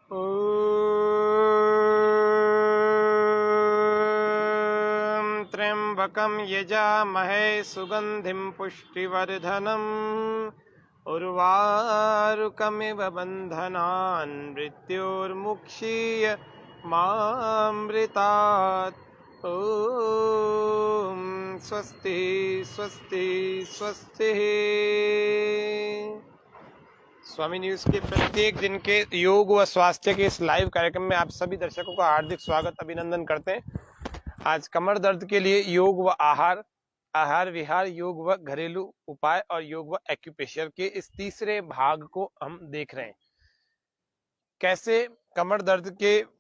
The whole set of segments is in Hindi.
ॐ त्र्यम्बकं यजामहे सुगन्धिं पुष्टिवर्धनम् उर्वारुकमिव बन्धनान् मृत्योर्मुक्षीय मामृतात्। ॐ स्वस्ति स्वस्ति स्वस्ति। स्वामी न्यूज के प्रत्येक दिन के योग व स्वास्थ्य के इस लाइव कार्यक्रम में आप सभी दर्शकों का हार्दिक स्वागत अभिनंदन करते हैं। आज कमर दर्द के लिए योग व आहार विहार, योग व घरेलू उपाय और योग व एक्यूप्रेशर के इस तीसरे भाग को हम देख रहे हैं। कैसे कमर दर्द के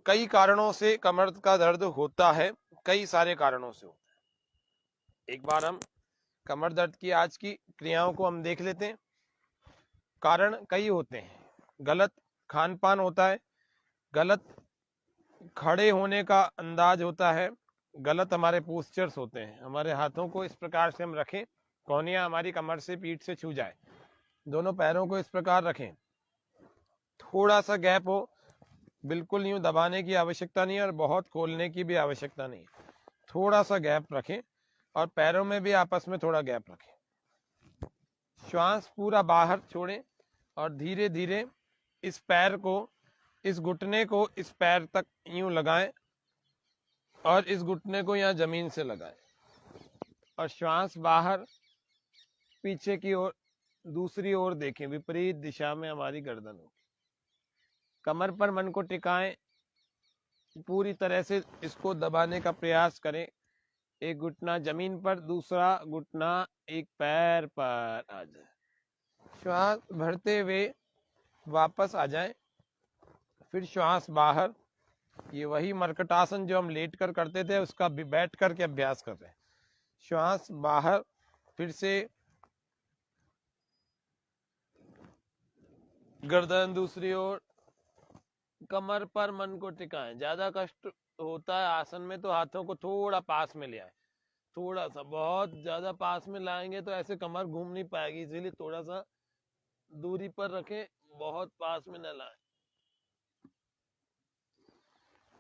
कई कारणों से कमर का दर्द होता है, कई सारे कारणों से होता है। एक बार हम कमर दर्द की आज की क्रियाओं को हम देख लेते हैं। कारण कई होते हैं। गलत खान पान होता है, गलत खड़े होने का अंदाज होता है, गलत हमारे पोस्चर्स होते हैं। हमारे हाथों को इस प्रकार से हम रखें, कोहनियां हमारी कमर से पीठ से छू जाए। दोनों पैरों को इस प्रकार रखें, थोड़ा सा गैप हो, बिल्कुल यूं दबाने की आवश्यकता नहीं है और बहुत खोलने की भी आवश्यकता नहीं है। थोड़ा सा गैप रखें और पैरों में भी आपस में थोड़ा गैप रखें। श्वास पूरा बाहर छोड़ें और धीरे धीरे इस पैर को, इस घुटने को इस पैर तक यूं लगाएं और इस घुटने को यहां जमीन से लगाएं और श्वास बाहर पीछे की ओर, दूसरी ओर देखें, विपरीत दिशा में हमारी गर्दन हो। कमर पर मन को टिकाएं, पूरी तरह से इसको दबाने का प्रयास करें। एक घुटना जमीन पर, दूसरा घुटना एक पैर पर आ जाए। श्वास भरते हुए वापस आ जाएं, फिर श्वास बाहर। ये वही मरकटासन जो हम लेट कर करते थे, उसका भी बैठ करके अभ्यास कर रहे हैं। श्वास बाहर, फिर से गर्दन दूसरी ओर, कमर पर मन को टिकाएं। ज्यादा कष्ट होता है आसन में तो हाथों को थोड़ा पास में ले आए, थोड़ा सा। बहुत ज्यादा पास में लाएंगे तो ऐसे कमर घूम नहीं पाएगी, इसीलिए थोड़ा सा दूरी पर रखें, बहुत पास में न लाएं।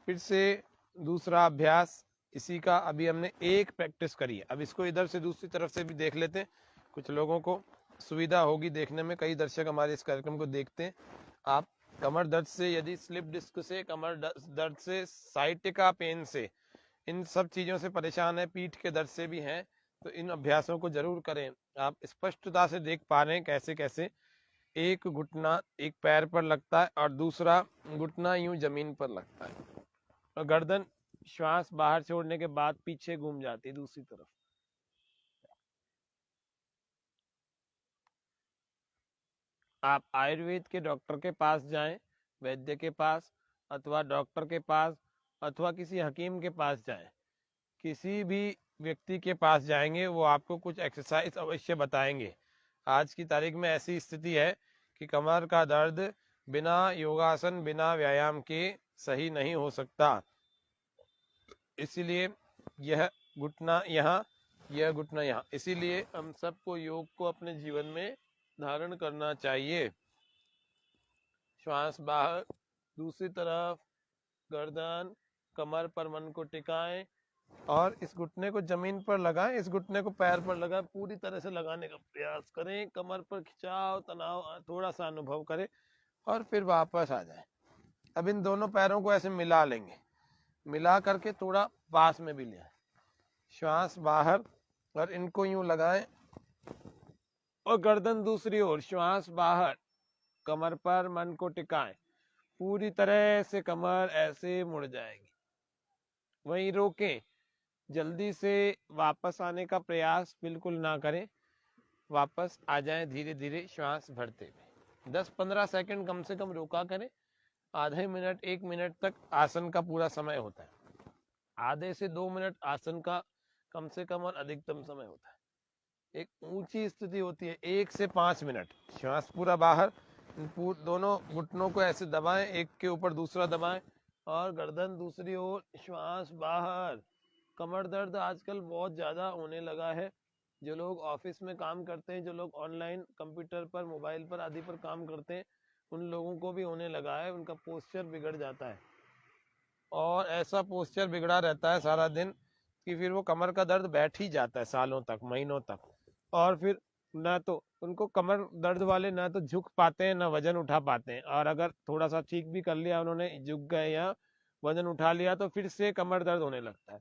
फिर से दूसरा अभ्यास इसी का, अभी हमने एक प्रैक्टिस करी है। अब इसको इधर से दूसरी तरफ से भी देख लेते हैं, कुछ लोगों को सुविधा होगी देखने में। कई दर्शक हमारे इस कार्यक्रम को देखते हैं। आप कमर दर्द से, यदि स्लिप डिस्क से, कमर दर्द से, साइटिका पेन से, इन सब चीजों से परेशान है, पीठ के दर्द से भी हैं, तो इन अभ्यासों को जरूर करें। आप स्पष्टता से देख पा रहे हैं कैसे कैसे एक घुटना एक पैर पर लगता है और दूसरा घुटना यूं जमीन पर लगता है और गर्दन श्वास बाहर छोड़ने के बाद पीछे घूम जाती है दूसरी तरफ। आप आयुर्वेद के डॉक्टर के पास जाएं, वैद्य के पास, अथवा डॉक्टर के पास, अथवा किसी हकीम के पास जाएं। किसी भी व्यक्ति के पास जाएंगे, वो आपको कुछ एक्सरसाइज अवश्य बताएंगे। आज की तारीख में ऐसी स्थिति है कि कमर का दर्द बिना योगासन, बिना व्यायाम के सही नहीं हो सकता। इसीलिए यह घुटना यहाँ, यह घुटना यहाँ, इसीलिए हम सबको योग को अपने जीवन में धारण करना चाहिए। श्वास बाहर, दूसरी तरफ, गर्दन, कमर पर मन को टिकाएं और इस घुटने को जमीन पर लगाएं, इस घुटने को पैर पर लगाएं। पूरी तरह से लगाने का प्रयास करें, कमर पर खिंचाव, तनाव थोड़ा सा अनुभव करें और फिर वापस आ जाएं। अब इन दोनों पैरों को ऐसे मिला लेंगे, मिला करके थोड़ा पास में भी ले आए। श्वास बाहर और इनको यूं लगाएं और गर्दन दूसरी ओर, श्वास बाहर, कमर पर मन को टिकाएं। पूरी तरह से कमर ऐसे मुड़ जाएगी, वहीं रोकें। जल्दी से वापस आने का प्रयास बिल्कुल ना करें, वापस आ जाएं धीरे धीरे श्वास भरते हुए। 10-15 सेकंड कम से कम रोका करें। आधे मिनट 1 मिनट तक आसन का पूरा समय होता है। आधे से 2 मिनट आसन का कम से कम और अधिकतम समय होता है। एक ऊंची स्थिति होती है 1 से 5 मिनट। श्वास पूरा बाहर, दोनों घुटनों को ऐसे दबाएं, एक के ऊपर दूसरा दबाएं और गर्दन दूसरी ओर, श्वास बाहर। कमर दर्द आजकल बहुत ज़्यादा होने लगा है। जो लोग ऑफिस में काम करते हैं, जो लोग ऑनलाइन कंप्यूटर पर, मोबाइल पर आदि पर काम करते हैं, उन लोगों को भी होने लगा है, उनका पोस्चर बिगड़ जाता है और ऐसा पोस्चर बिगड़ा रहता है सारा दिन कि फिर वो कमर का दर्द बैठ ही जाता है सालों तक, महीनों तक। और फिर ना तो उनको कमर दर्द वाले ना तो झुक पाते हैं ना वजन उठा पाते हैं, और अगर थोड़ा सा ठीक भी कर लिया उन्होंने, झुक गए या वजन उठा लिया तो फिर से कमर दर्द होने लगता है।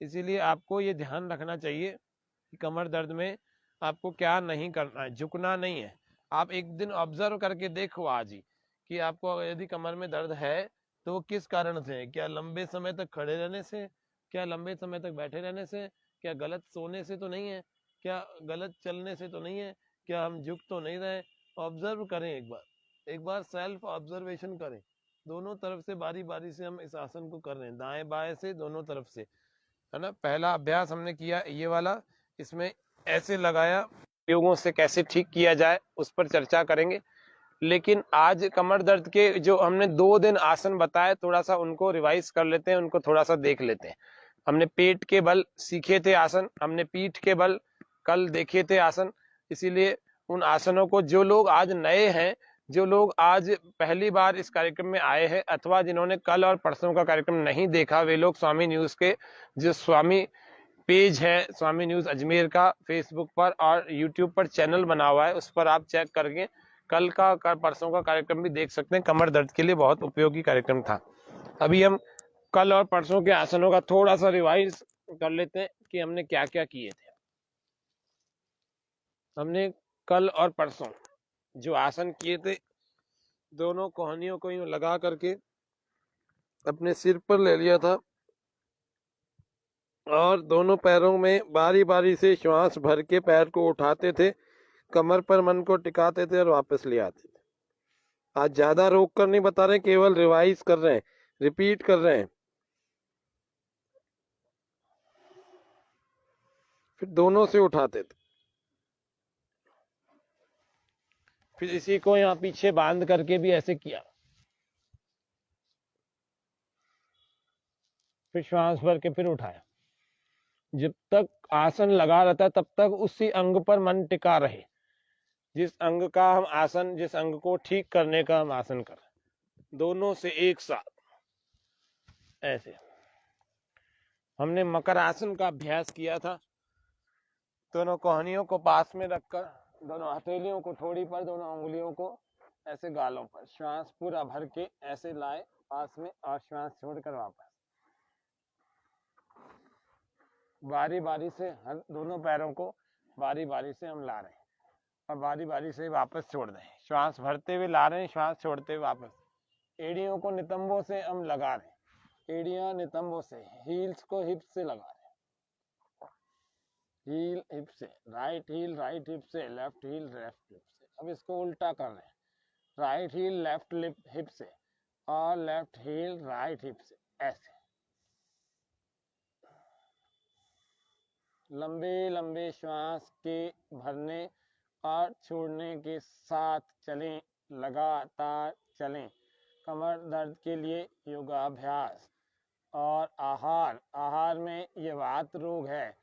इसीलिए आपको ये ध्यान रखना चाहिए कि कमर दर्द में आपको क्या नहीं करना है, झुकना नहीं है। आप एक दिन ऑब्जर्व करके देखो आज ही कि आपको यदि कमर में दर्द है तो वो किस कारण से है। क्या लंबे समय तक खड़े रहने से, क्या लंबे समय तक बैठे रहने से, क्या गलत सोने से तो नहीं है, क्या गलत चलने से तो नहीं है, क्या हम झुक तो नहीं रहे। ऑब्जर्व करें एक बार सेल्फ ऑब्जर्वेशन करें। दोनों तरफ से बारी बारी से हम इस आसन को कर रहे हैं, दाएं बाएं से, दोनों तरफ से, है ना। पहला अभ्यास हमने किया ये वाला, इसमें ऐसे लगाया, योगों से कैसे ठीक किया जाए उस पर चर्चा करेंगे। लेकिन आज कमर दर्द के जो हमने 2 दिन आसन बताए, थोड़ा सा उनको रिवाइज कर लेते हैं, उनको थोड़ा सा देख लेते हैं। हमने पेट के बल सीखे थे आसन, हमने पीठ के बल कल देखे थे आसन। इसीलिए उन आसनों को जो लोग आज नए हैं, जो लोग आज पहली बार इस कार्यक्रम में आए हैं, अथवा जिन्होंने कल और परसों का कार्यक्रम नहीं देखा, वे लोग स्वामी न्यूज के जो स्वामी पेज है, स्वामी न्यूज अजमेर का, फेसबुक पर और यूट्यूब पर चैनल बना हुआ है, उस पर आप चेक करके कल का परसों का कार्यक्रम भी देख सकते हैं। कमर दर्द के लिए बहुत उपयोगी कार्यक्रम था। अभी हम कल और परसों के आसनों का थोड़ा सा रिवाइज कर लेते हैं कि हमने क्या क्या किए थे। हमने कल और परसों जो आसन किए थे, दोनों कोहनियों को यूं लगा करके अपने सिर पर ले लिया था और दोनों पैरों में बारी बारी से श्वास भर के पैर को उठाते थे, कमर पर मन को टिकाते थे और वापस ले आते थे। आज ज्यादा रोक कर नहीं बता रहे, केवल रिवाइज कर रहे हैं, रिपीट कर रहे हैं। फिर दोनों से उठाते थे, फिर इसी को यहाँ पीछे बांध करके भी ऐसे किया, फिर श्वास भर के फिर उठाया। जब तक आसन लगा रहता है तब तक उसी अंग पर मन टिका रहे, जिस अंग का हम आसन, जिस अंग को ठीक करने का हम आसन कर रहे, दोनों से एक साथ ऐसे। हमने मकर आसन का अभ्यास किया था, दोनों कोहनियों को पास में रखकर, दोनों हथेलियों को ठोड़ी पर, दोनों उंगलियों को ऐसे गालों पर, श्वास पूरा भर के ऐसे लाए पास में और श्वास छोड़कर वापस। बारी बारी से हर दोनों पैरों को बारी बारी से हम ला रहे हैं और बारी बारी से वापस छोड़ रहे हैं। श्वास भरते हुए ला रहे हैं, श्वास छोड़ते हुए वापस। एड़ियों को नितंबों से हम लगा रहे हैं, एड़ियां नितंबों से, हील्स को हिप से लगा रहे हैं, हील हिप से, राइट हिप से, लेफ्ट हील लेफ्ट हिप से। अब इसको उल्टा कर रहे हैं, राइट हील लेफ्ट हिप से और लेफ्ट हील राइट हिप से, ऐसे लंबे लंबे श्वास के भरने और छोड़ने के साथ चलें, लगातार चलें। कमर दर्द के लिए योगाभ्यास। और आहार में ये वात रोग है,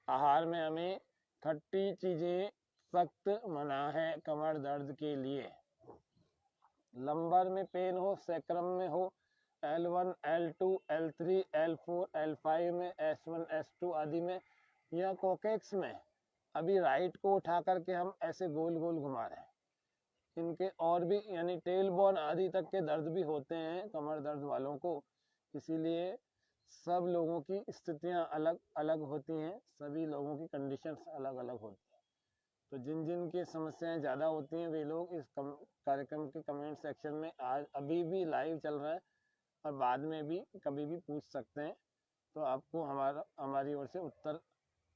आहार में हमें खट्टी चीजें सख्त मना है कमर दर्द के लिए। लंबर में पेन हो, सैक्रम में हो, L1 L2 L3 L4 L5 में, S1 S2 आदि में, या कोकेक्स में, अभी राइट को उठा करके हम ऐसे गोल गोल घुमा रहे हैं। इनके और भी यानी टेल बोन आदि तक के दर्द भी होते हैं कमर दर्द वालों को। इसीलिए सब लोगों की स्थितियां अलग अलग होती हैं, सभी लोगों की कंडीशंस अलग अलग होती हैं। तो जिन जिन की समस्याएं ज़्यादा होती हैं वे लोग इस कार्यक्रम के कमेंट सेक्शन में आज अभी भी लाइव चल रहा है और बाद में भी कभी भी पूछ सकते हैं, तो आपको हमारी ओर से उत्तर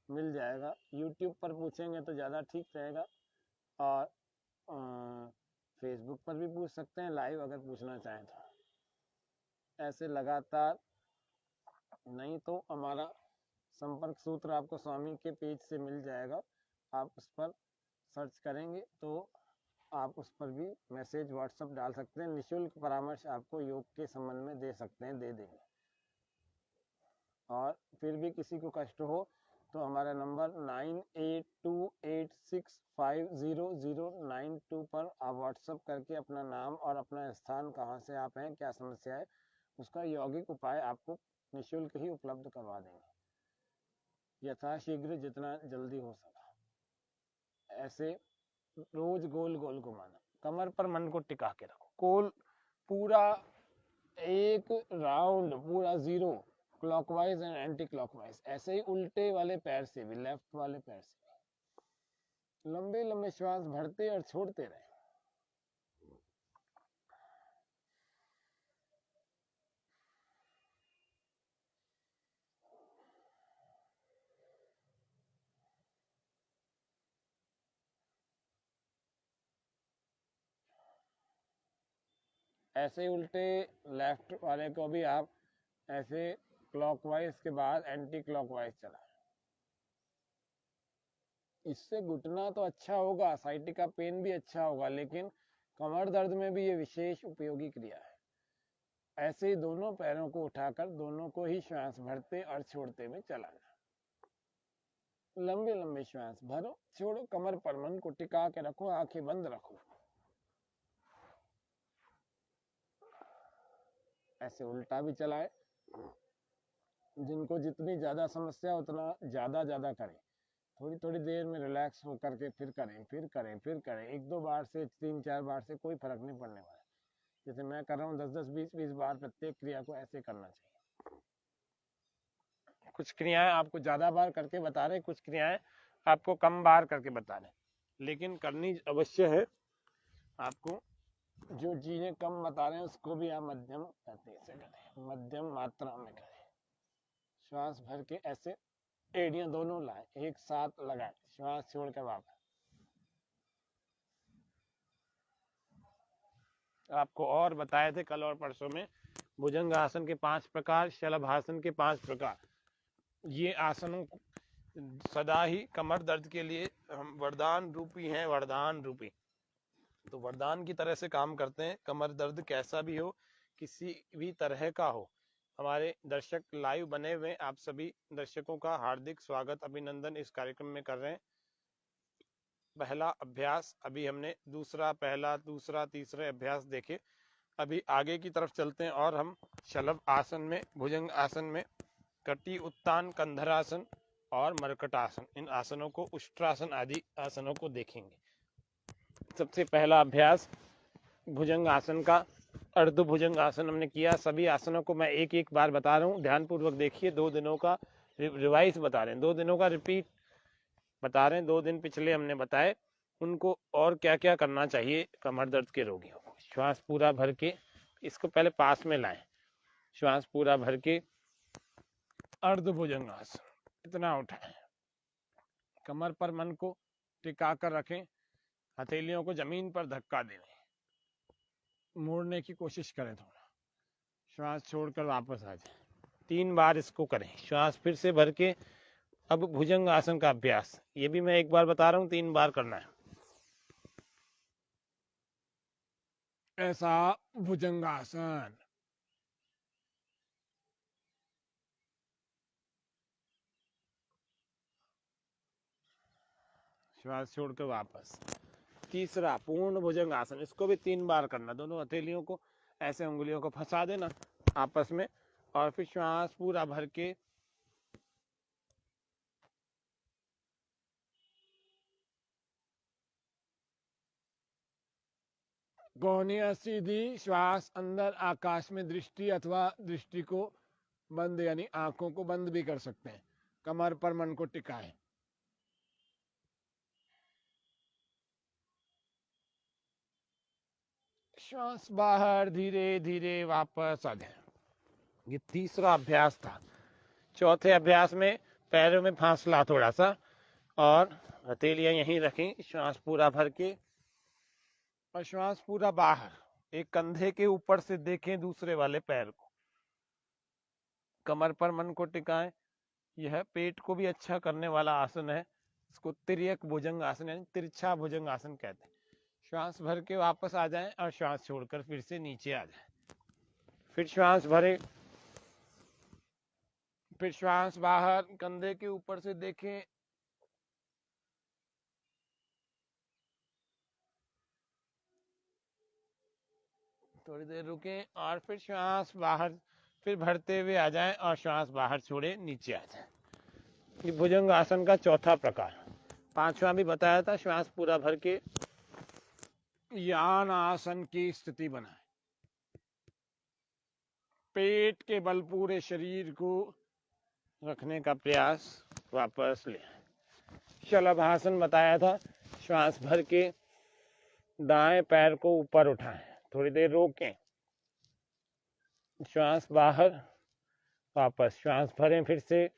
मिल जाएगा। यूट्यूब पर पूछेंगे तो ज़्यादा ठीक रहेगा और फेसबुक पर भी पूछ सकते हैं लाइव अगर पूछना चाहें तो। ऐसे लगातार, नहीं तो हमारा संपर्क सूत्र आपको स्वामी के पेज से मिल जाएगा, आप उस पर सर्च करेंगे तो आप उस पर भी मैसेज व्हाट्सएप डाल सकते हैं। निःशुल्क परामर्श आपको योग के संबंध में दे सकते हैं, दे देंगे। और फिर भी किसी को कष्ट हो तो हमारा नंबर 9828650092 पर आप व्हाट्सएप करके अपना नाम और अपना स्थान, कहाँ से आप हैं, क्या समस्या है, उसका यौगिक उपाय आपको निःशुल्क ही उपलब्ध करवा देंगे यथाशीघ्र, जितना जल्दी हो सका। ऐसे रोज गोल गोल घुमाना, कमर पर मन को टिका के रखो, गोल पूरा एक राउंड पूरा 0 क्लॉकवाइज एंड एंटी क्लॉकवाइज। ऐसे ही उल्टे वाले पैर से भी, लेफ्ट वाले पैर से भी लंबे लंबे श्वास भरते और छोड़ते रहे। ऐसे उल्टे लेफ्ट वाले को भी आप ऐसे क्लॉकवाइज के बाद एंटी क्लॉकवाइज चलाएं। इससे घुटना तो अच्छा होगा, साइटिका पेन भी अच्छा होगा, लेकिन कमर दर्द में भी ये विशेष उपयोगी क्रिया है। ऐसे ही दोनों पैरों को उठाकर दोनों को ही श्वास भरते और छोड़ते में चलाना। लंबे लंबे श्वास भरो, छोड़ो, कमर पर मन को टिका के रखो, आंखें बंद रखो। ऐसे उल्टा भी चलाए। जिनको जितनी ज्यादा समस्या उतना ज्यादा करें, थोड़ी थोड़ी देर में रिलैक्स होकर के फिर करें, फिर करें, फिर करें। 1-2 बार से 3-4 बार से कोई फर्क नहीं पड़ने वाला। जैसे मैं कर रहा हूँ 10-10, 20-20 बार प्रत्येक क्रिया को ऐसे करना चाहिए। कुछ क्रियाएं आपको ज्यादा बार करके बता रहे, कुछ क्रियाएं आपको कम बार करके बता रहे, लेकिन करनी अवश्य है। आपको जो चीजें कम बता रहे हैं उसको भी आप मध्यम गति से करें, मध्यम मात्रा में करें। श्वास भर के ऐसे एड़ियां दोनों लाए, एक साथ लगाए, श्वास छोड़कर वापस। आपको और बताए थे कल और परसों में भुजंगासन के 5 प्रकार, शलभासन के 5 प्रकार। ये आसनों सदा ही कमर दर्द के लिए हम वरदान रूपी हैं, वरदान रूपी। तो वरदान की तरह से काम करते हैं। कमर दर्द कैसा भी हो, किसी भी तरह का हो, हमारे दर्शक लाइव बने हुए, आप सभी दर्शकों का हार्दिक स्वागत, अभिनंदन इस कार्यक्रम में कर रहे हैं। पहला अभ्यास अभी हमने दूसरा, पहला, दूसरा, तीसरे अभ्यास देखे। अभी आगे की तरफ चलते हैं और हम शलभ आसन में, भुजंग आसन में कटी उत्तान, कंधरासन और मरकटासन, इन आसनों को, उष्ट्रासन आदि आसनों को देखेंगे। सबसे पहला अभ्यास भुजंग आसन का, अर्ध भुजंग आसन हमने किया। सभी आसनों को मैं एक एक बार बता रहा हूँ, ध्यान पूर्वक देखिए। 2 दिनों का रिवाइज बता रहे हैं, 2 दिनों का रिपीट बता रहे हैं। 2 दिन पिछले हमने बताए, उनको और क्या क्या करना चाहिए कमर दर्द के रोगियों को। श्वास पूरा भर के, इसको पहले पास में लाएं, श्वास पूरा भर के अर्ध भुजंग आसन, इतना उठाएं, कमर पर मन को टिका कर रखें, हथेलियों को जमीन पर धक्का दें, मोड़ने की कोशिश करें थोड़ा, श्वास छोड़कर वापस आ जाए। 3 बार इसको करें, श्वास फिर से भर के। अब भुजंग आसन का अभ्यास, ये भी मैं एक बार बता रहा हूँ, 3 बार करना है। ऐसा भुजंगासन, श्वास छोड़कर वापस। तीसरा पूर्ण भुजंग आसन, इसको भी 3 बार करना। दोनों हथेलियों को ऐसे उंगलियों को फंसा देना आपस में, और फिर श्वास पूरा भर के कोहनिया सीधी, श्वास अंदर, आकाश में दृष्टि, अथवा दृष्टि को बंद यानी आंखों को बंद भी कर सकते हैं। कमर पर मन को टिकाएं, श्वास बाहर, धीरे धीरे वापस आ जाए। ये तीसरा अभ्यास था। चौथे अभ्यास में पैरों में फासला थोड़ा सा, और हथेलियां यहीं रखें, श्वास पूरा भर के, और श्वास पूरा बाहर। एक कंधे के ऊपर से देखें दूसरे वाले पैर को, कमर पर मन को टिकाएं। यह पेट को भी अच्छा करने वाला आसन है। इसको तिर्यक भुजंग आसन यानी तिरछा भुजंग आसन कहते हैं। श्वास भर के वापस आ जाएं और श्वास छोड़कर फिर से नीचे आ जाएं। फिर श्वास भरे, फिर श्वास बाहर, कंधे के ऊपर से देखें, थोड़ी देर रुकें और फिर श्वास बाहर, फिर भरते हुए आ जाएं और श्वास बाहर छोड़े नीचे आ जाएं। ये भुजंग आसन का चौथा प्रकार। पांचवा भी बताया था, श्वास पूरा भर के यान आसन की स्थिति बनाए, पेट के बल पूरे शरीर को रखने का प्रयास, वापस ले। शलभासन बताया था, श्वास भर के दाएं पैर को ऊपर उठाएं, थोड़ी देर रोकें, श्वास बाहर, वापस श्वास भरें, फिर से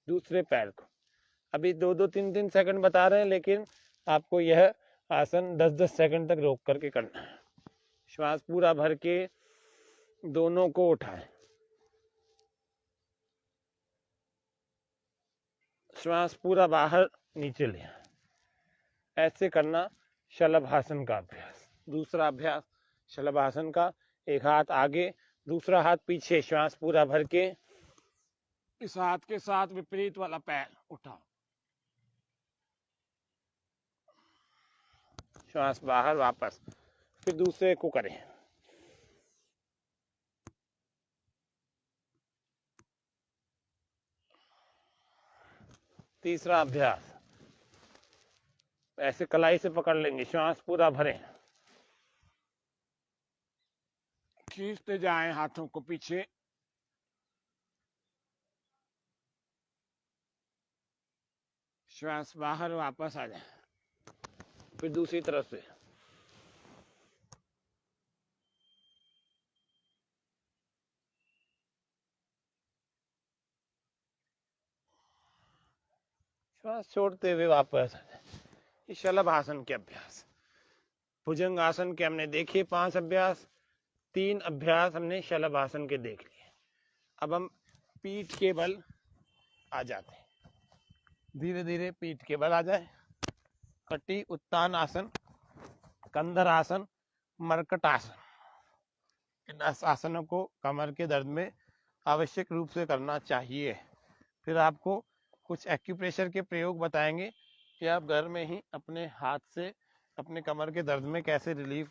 दूसरे पैर को। अभी 2-3 सेकंड बता रहे हैं, लेकिन आपको यह आसन 10-10 सेकंड तक रोक करके करना है। श्वास पूरा भर के दोनों को उठाएं, श्वास पूरा बाहर नीचे ले। ऐसे करना शलभासन का अभ्यास। दूसरा अभ्यास शलभासन का, एक हाथ आगे, दूसरा हाथ पीछे, श्वास पूरा भर के इस हाथ के साथ विपरीत वाला पैर उठाओ, श्वास बाहर, वापस, फिर दूसरे को करें। तीसरा अभ्यास ऐसे कलाई से पकड़ लेंगे, श्वास पूरा भरें, खींचते जाएं हाथों को पीछे, श्वास बाहर, वापस आ जाए, फिर दूसरी तरफ से। श्वास छोड़ते हुए वापस आ जाए। ये शलभासन के अभ्यास। भुजंग आसन के हमने देखे 5 अभ्यास, 3 अभ्यास हमने शलभासन के देख लिए। अब हम पीठ के बल आ जाते हैं, धीरे धीरे पीठ के बल आ जाए। कटी उत्तान आसन, कंधर आसन, मरकट आसन, इन आसनों को कमर के दर्द में आवश्यक रूप से करना चाहिए। फिर आपको कुछ एक्यूप्रेशर के प्रयोग बताएंगे कि आप घर में ही अपने हाथ से अपने कमर के दर्द में कैसे रिलीफ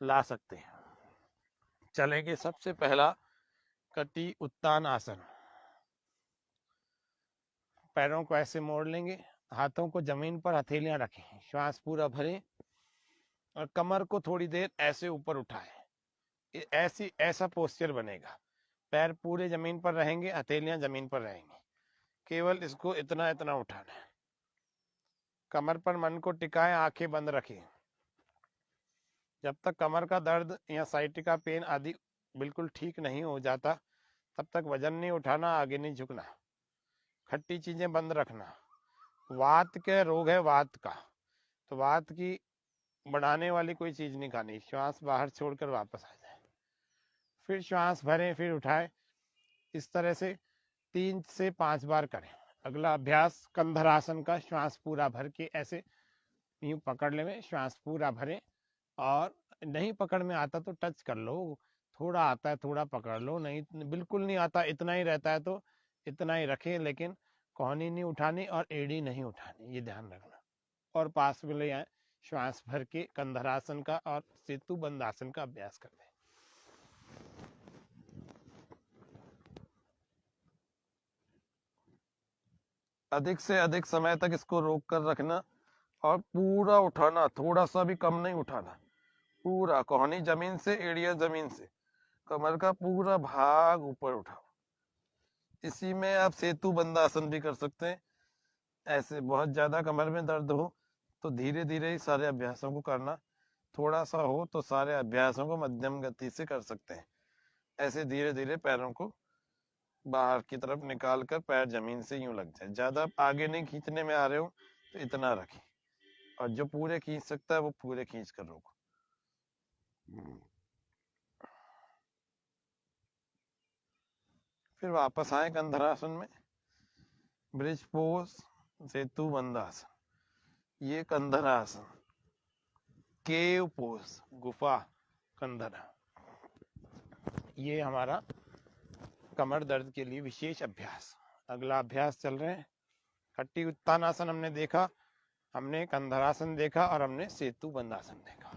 ला सकते हैं। चलेंगे सबसे पहला कटी उत्तान आसन। पैरों को ऐसे मोड़ लेंगे, हाथों को जमीन पर हथेलियां रखें, श्वास पूरा भरें और कमर को थोड़ी देर ऐसे ऊपर उठाएं। ऐसा पोस्चर बनेगा, पैर पूरे जमीन पर रहेंगे, हथेलियां जमीन पर रहेंगी, केवल इसको इतना इतना उठाना है। कमर पर मन को टिकाएं, आंखें बंद रखें। जब तक कमर का दर्द या साइटिका पेन आदि बिल्कुल ठीक नहीं हो जाता, तब तक वजन नहीं उठाना, आगे नहीं झुकना, खट्टी चीजें बंद रखना। वात के रोग है, वात का, तो वात की बढ़ाने वाली कोई चीज नहीं खानी। श्वास बाहर छोड़कर वापस आ जाए, फिर श्वास भरें, फिर उठाएं। इस तरह से 3 से 5 बार करें। अगला अभ्यास कंधरासन का, श्वास पूरा भर के ऐसे यूं पकड़ लें, श्वास पूरा भरें, और नहीं पकड़ में आता तो टच कर लो, थोड़ा आता है थोड़ा पकड़ लो, नहीं बिल्कुल नहीं आता इतना ही रहता है तो इतना ही रखें, लेकिन कोहनी नहीं उठानी और एड़ी नहीं उठानी, ये ध्यान रखना। और पास में ले आए, श्वास भर के कंधरासन का और सेतु बंद आसन का अभ्यास करते हैं। अधिक से अधिक समय तक इसको रोक कर रखना और पूरा उठाना, थोड़ा सा भी कम नहीं उठाना, पूरा कोहनी जमीन से, एड़िया जमीन से, कमर का पूरा भाग ऊपर उठाओ। इसी में आप सेतु बंद आसन भी कर सकते हैं। ऐसे बहुत ज्यादा कमर में दर्द हो तो धीरे धीरे ही सारे अभ्यासों को करना, थोड़ा सा हो तो सारे अभ्यासों को मध्यम गति से कर सकते हैं। ऐसे धीरे धीरे पैरों को बाहर की तरफ निकाल कर पैर जमीन से यूं लग जाए। ज्यादा आगे नहीं खींचने में आ रहे हो तो इतना रखें, और जो पूरे खींच सकता है वो पूरे खींच कर रोको। फिर वापस आए कंधरासन में, ब्रिज पोज, सेतु बंदासन, ये कंधरासन, केव पोज, गुफा कंधरा, ये हमारा कमर दर्द के लिए विशेष अभ्यास। अगला अभ्यास चल रहे हैं, खट्टी उत्तानासन हमने देखा, हमने कंधरासन देखा और हमने सेतु बंधासन देखा।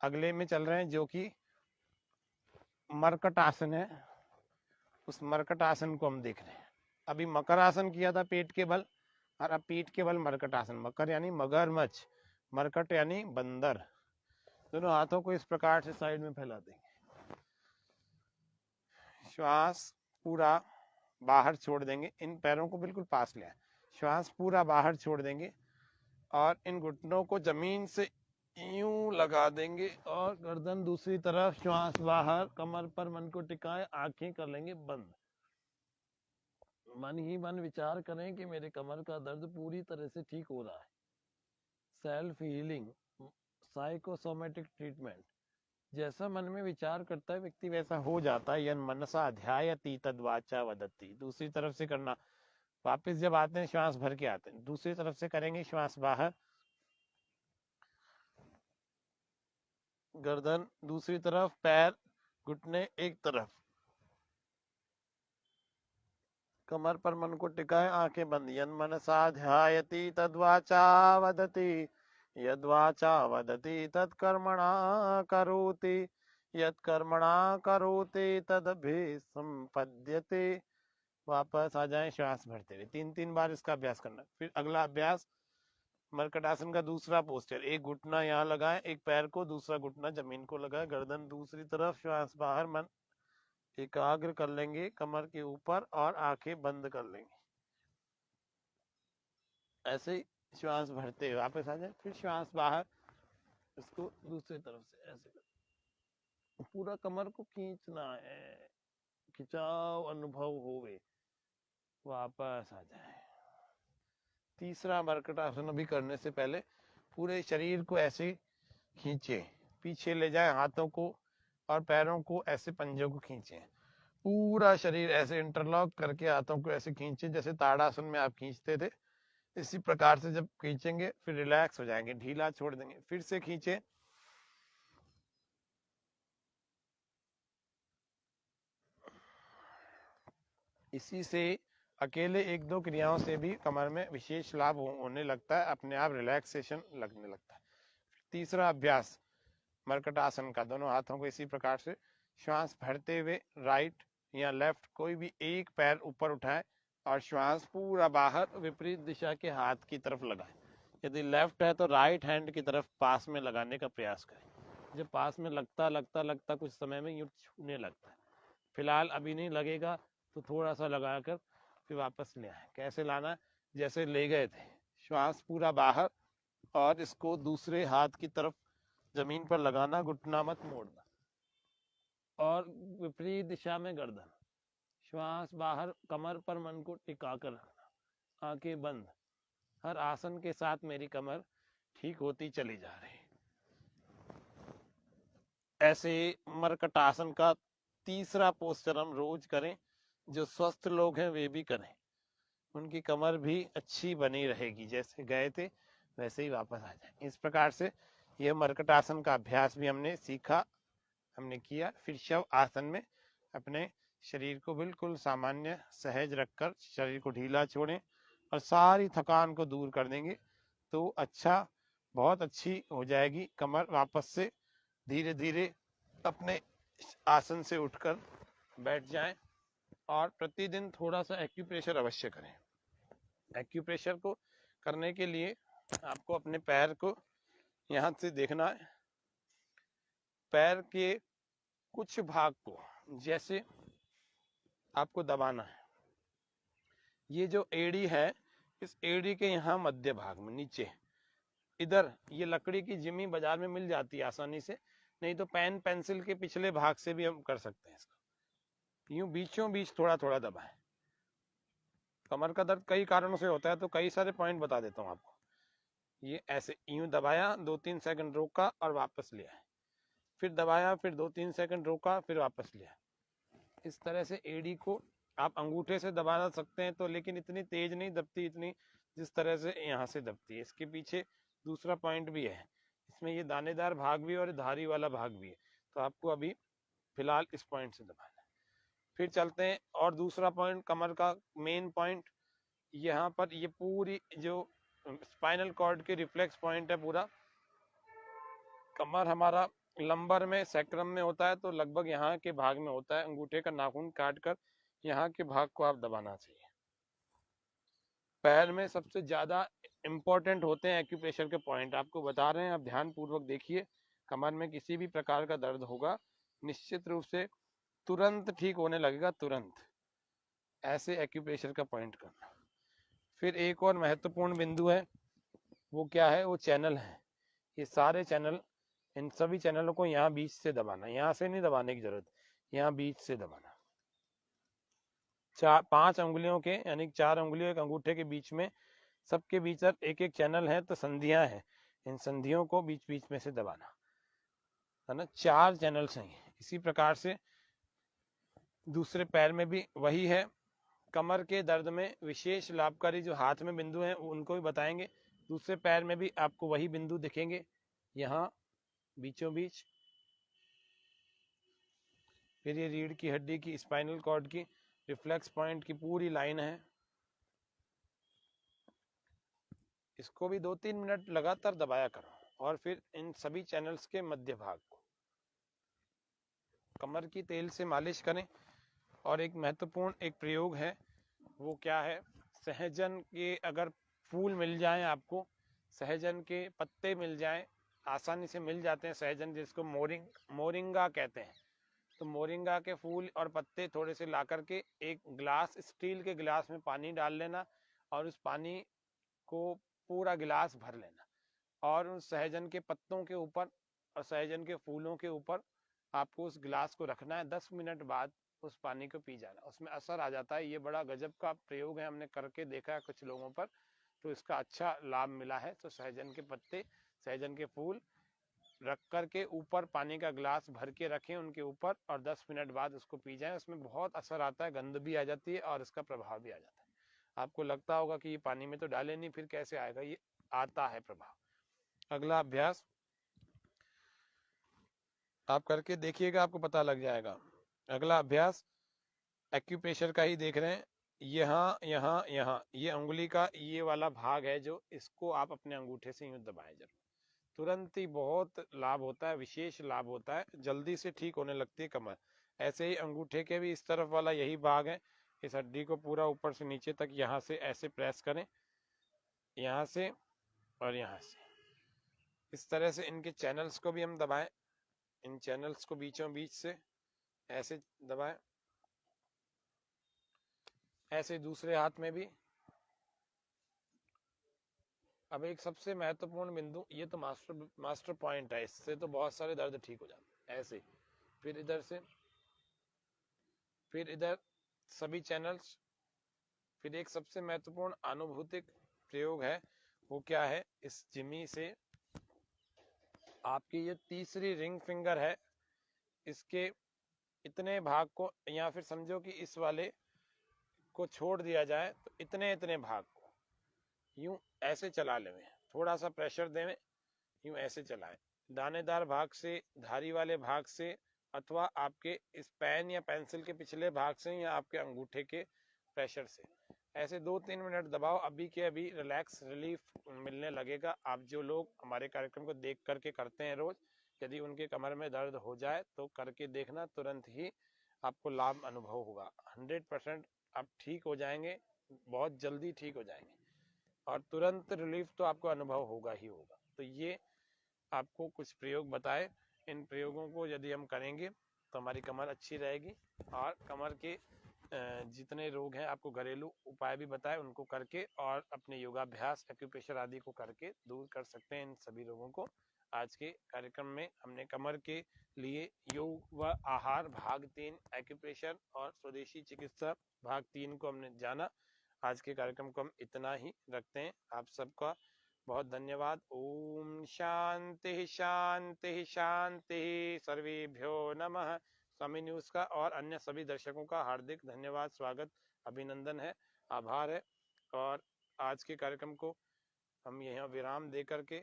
अगले में चल रहे हैं जो कि मरकट आसन है, उस मरकट आसन को हम देख रहे हैं। अभी मकर आसन किया था पेट के बल, और अब पीठ के बल मरकट आसन। मकर यानी मगरमच्छ, मरकट यानी बंदर। दोनों हाथों को इस प्रकार से साइड में फैला देंगे, श्वास पूरा बाहर छोड़ देंगे, इन पैरों को बिल्कुल पास ले आए, श्वास पूरा बाहर छोड़ देंगे और इन घुटनों को जमीन से यूं लगा देंगे और गर्दन दूसरी तरफ, श्वास बाहर, कमर पर मन को टिकाए, आंखें कर लेंगे बंद। मन ही मन विचार करें कि मेरे कमर का दर्द पूरी तरह से ठीक हो रहा है। Self healing, psychosomatic treatment. जैसा मन में विचार करता है व्यक्ति वैसा हो जाता है। यन मनसा ध्यायति तद्वाचा वदति। दूसरी तरफ से करना, वापस जब आते हैं श्वास भर के आते हैं, दूसरी तरफ से करेंगे, श्वास बाहर, गर्दन दूसरी तरफ, पैर घुटने एक तरफ, कमर पर मन को टिकाए, आंखें बंद। यन मनसा ध्यायति तद्वाचा वदति, यद्वाचा वदति तत्कर्मणा करोति, यत्कर्मणा करोति तदभि संपद्यते। वापस आ जाएं श्वास भरते हुए। 3-3 बार इसका अभ्यास करना। फिर अगला अभ्यास मरकट आसन का दूसरा पोस्टर। एक घुटना यहाँ लगाए, एक पैर को, दूसरा घुटना जमीन को लगाए, गर्दन दूसरी तरफ, श्वास बाहर, मन एकाग्र कर लेंगे कमर के ऊपर और आंखें बंद कर लेंगे। ऐसे ही श्वास भरते हुए वापस आ जाए, फिर श्वास बाहर, इसको दूसरी तरफ से ऐसे पूरा कमर को खींचना है, खिंचाव अनुभव होवे, वापस आ जाए। तीसरा मरकट आसन अभी करने से पहले पूरे शरीर को ऐसे खींचे, पीछे ले जाए, हाथों को और पैरों को ऐसे पंजों को खींचे, पूरा शरीर ऐसे इंटरलॉक करके हाथों को ऐसे खींचे जैसे ताड़ासन में आप खींचते थे। इसी प्रकार से जब खींचेंगे फिर रिलैक्स हो जाएंगे, ढीला छोड़ देंगे, फिर से खींचे, इसी से अकेले 1-2 क्रियाओं से भी कमर में विशेष लाभ होने लगता है, अपने आप रिलैक्सेशन लगने लगता है। तीसरा अभ्यास मरकट आसन का, दोनों हाथों को इसी प्रकार से श्वास भरते हुए राइट या लेफ्ट कोई भी एक पैर ऊपर उठाए और श्वास पूरा बाहर विपरीत दिशा के हाथ की तरफ लगाए। यदि लेफ्ट है तो राइट हैंड की तरफ पास में लगाने का प्रयास करें। जब पास में लगता लगता लगता कुछ समय में यूं छूने लगता है। फिलहाल अभी नहीं लगेगा तो थोड़ा सा लगाकर फिर वापस ले आए। कैसे लाना, जैसे ले गए थे, श्वास पूरा बाहर और इसको दूसरे हाथ की तरफ जमीन पर लगाना, घुटना मत मोड़ना, और विपरीत दिशा में गर्दन, श्वास बाहर, कमर पर मन को टिका कर रखना, आंखें बंद। हर आसन के साथ मेरी कमर ठीक होती चली जा रही। ऐसे मरकट आसन का तीसरा पोस्टर हम रोज करें, जो स्वस्थ लोग हैं वे भी करें, उनकी कमर भी अच्छी बनी रहेगी, जैसे गए थे वैसे ही वापस आ जाए। इस प्रकार से यह मरकट आसन का अभ्यास भी हमने सीखा, हमने किया। फिर शव आसन में अपने शरीर को बिल्कुल सामान्य सहज रखकर शरीर को ढीला छोड़ें और सारी थकान को दूर कर देंगे तो अच्छा, बहुत अच्छी हो जाएगी कमर। वापस से धीरे धीरे अपने आसन से उठकर बैठ जाएं और प्रतिदिन थोड़ा सा एक्यूप्रेशर अवश्य करें। एक्यूप्रेशर को करने के लिए आपको अपने पैर को यहाँ से देखना है, पैर के कुछ भाग को जैसे आपको दबाना है। ये जो एड़ी है, इस एड़ी के यहाँ मध्य भाग में नीचे इधर, ये लकड़ी की जिमी बाजार में मिल जाती है आसानी से, नहीं तो पेन पेंसिल के पिछले भाग से भी हम कर सकते हैं इसको। यूं बीचों बीच थोड़ा थोड़ा दबाएं। कमर का दर्द कई कारणों से होता है तो कई सारे पॉइंट बता देता हूँ आपको। ये ऐसे यूं दबाया, 2-3 सेकंड रोका और वापस लिया, फिर दबाया, फिर 2-3 सेकंड रोका, फिर वापस लिया। इस तरह से एड़ी को आप अंगूठे से दबा सकते हैं तो, लेकिन इतनी तेज नहीं दबती इतनी जिस तरह से यहाँ से दबती है। इसके पीछे दूसरा पॉइंट भी है, इसमें ये दानेदार भाग भी और धारी वाला भाग भी है, तो आपको अभी फिलहाल इस पॉइंट से दबाना है। फिर चलते हैं और दूसरा पॉइंट, कमर का मेन पॉइंट, यहाँ पर ये पूरी जो स्पाइनल कॉर्ड के रिफ्लेक्स पॉइंट है, पूरा कमर हमारा लंबर में सैक्रम में होता है, तो लगभग यहाँ के भाग में होता है। अंगूठे का नाखून काट कर यहाँ के भाग को आप दबाना चाहिए। पैर में सबसे ज्यादा इम्पोर्टेंट होते हैं एक्यूप्रेशर के पॉइंट, आपको बता रहे हैं, आप ध्यान पूर्वक देखिए। कमर में किसी भी प्रकार का दर्द होगा, निश्चित रूप से तुरंत ठीक होने लगेगा, तुरंत। ऐसे एक्यूप्रेशर का पॉइंट करना। फिर एक और महत्वपूर्ण बिंदु है, वो क्या है, वो चैनल है। ये सारे चैनल, इन सभी चैनलों को यहाँ बीच से दबाना, यहाँ से नहीं दबाने की जरूरत, यहाँ बीच से दबाना। 5 उंगलियों के यानी 4 उंगलियों एक अंगूठे के बीच में, सबके बीच एक एक चैनल है, तो संधियां हैं, इन संधियों को बीच बीच में से दबाना है ना। 4 चैनल्स हैं। इसी प्रकार से दूसरे पैर में भी वही है। कमर के दर्द में विशेष लाभकारी जो हाथ में बिंदु हैं उनको भी बताएंगे। दूसरे पैर में भी आपको वही बिंदु दिखेंगे, यहाँ बीचों बीच। फिर ये रीढ़ की हड्डी की, स्पाइनल कॉर्ड की रिफ्लेक्स पॉइंट की पूरी लाइन है। इसको भी 2-3 मिनट लगातार दबाया करो। और फिर इन सभी चैनल्स के मध्य भाग को कमर की तेल से मालिश करें। और एक महत्वपूर्ण एक प्रयोग है, वो क्या है, सहजन के अगर फूल मिल जाएं आपको, सहजन के पत्ते मिल जाएं, आसानी से मिल जाते हैं सहजन, जिसको मोरिंगा कहते हैं, तो मोरिंगा के फूल और पत्ते थोड़े से ला करके एक गिलास, स्टील के गिलास में पानी डाल लेना, और उस पानी को पूरा गिलास भर लेना, और उस सहजन के पत्तों के ऊपर और सहजन के फूलों के ऊपर आपको उस गिलास को रखना है। 10 मिनट बाद उस पानी को पी जाना, उसमें असर आ जाता है। ये बड़ा गजब का प्रयोग है, हमने करके देखा है कुछ लोगों पर, तो इसका अच्छा लाभ मिला है। तो सहजन के पत्ते, सहजन के फूल रख करके ऊपर पानी का गिलास भर के रखें उनके ऊपर, और 10 मिनट बाद उसको पी जाएं। उसमें बहुत असर आता है, गंध भी आ जाती है और इसका प्रभाव भी आ जाता है। आपको लगता होगा कि ये पानी में तो डाले नहीं, फिर कैसे आएगा, ये आता है प्रभाव। अगला अभ्यास आप करके देखिएगा, आपको पता लग जाएगा। अगला अभ्यास एक्यूप्रेशर का ही देख रहे हैं। यहाँ यहाँ यहाँ ये उंगली का ये वाला भाग है, जो इसको आप अपने अंगूठे से यूं दबाएं जरूर, तुरंत ही बहुत लाभ होता है, विशेष लाभ होता है, जल्दी से ठीक होने लगती है कमर। ऐसे ही अंगूठे के भी इस तरफ वाला यही भाग है, इस हड्डी को पूरा ऊपर से नीचे तक यहाँ से ऐसे प्रेस करें, यहाँ से और यहाँ से, इस तरह से इनके चैनल्स को भी हम दबाएं, इन चैनल्स को बीचों बीच से ऐसे दबाएं। ऐसे दूसरे हाथ में भी। अब एक सबसे महत्वपूर्ण बिंदु, ये तो मास्टर पॉइंट है, इससे तो बहुत सारे दर्द ठीक हो जाते हैं। ऐसे फिर इधर से, फिर इधर सभी चैनल्स। फिर एक सबसे महत्वपूर्ण अनुभूतिक प्रयोग है, वो क्या है, इस जिमी से आपकी ये तीसरी रिंग फिंगर है, इसके इतने भाग को, या फिर समझो कि इस वाले को छोड़ दिया जाए, तो इतने इतने भाग को यूं ऐसे चला लें, थोड़ा सा प्रेशर दें, यूं ऐसे चलाएं, दानेदार भाग से, धारी वाले भाग से, अथवा आपके इस पेन या पेंसिल के पिछले भाग से, या आपके अंगूठे के प्रेशर से। ऐसे 2-3 मिनट दबाओ, अभी के अभी रिलैक्स, रिलीफ मिलने लगेगा। आप जो लोग हमारे कार्यक्रम को देख करके करते हैं रोज, यदि उनके कमर में दर्द हो जाए तो करके देखना, तुरंत ही आपको लाभ अनुभव होगा। 100% आप ठीक हो जाएंगे, बहुत जल्दी ठीक हो जाएंगे, और तुरंत रिलीफ तो आपको अनुभव होगा ही होगा। तो ये आपको कुछ प्रयोग बताए, इन प्रयोगों को यदि हम करेंगे तो हमारी कमर अच्छी रहेगी। और कमर के जितने रोग हैं, आपको घरेलू उपाय भी बताए, उनको करके और अपने योगाभ्यास, एक्यूप्रेशर आदि को करके दूर कर सकते हैं इन सभी रोगों को। आज के कार्यक्रम में हमने कमर के लिए योग व आहार भाग 3, एक्यूप्रेशर और स्वदेशी चिकित्सा भाग 3 को हमने जाना। आज के कार्यक्रम को हम इतना ही रखते हैं। आप सबका बहुत धन्यवाद। ओम शांति शांति शांति, सर्वेभ्यो नमः। स्वामी न्यूज का और अन्य सभी दर्शकों का हार्दिक धन्यवाद, स्वागत, अभिनंदन है, आभार है। और आज के कार्यक्रम को हम यहाँ विराम दे करके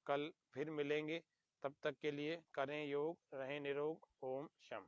कल फिर मिलेंगे। तब तक के लिए करें योग, रहें निरोग। ओम शम।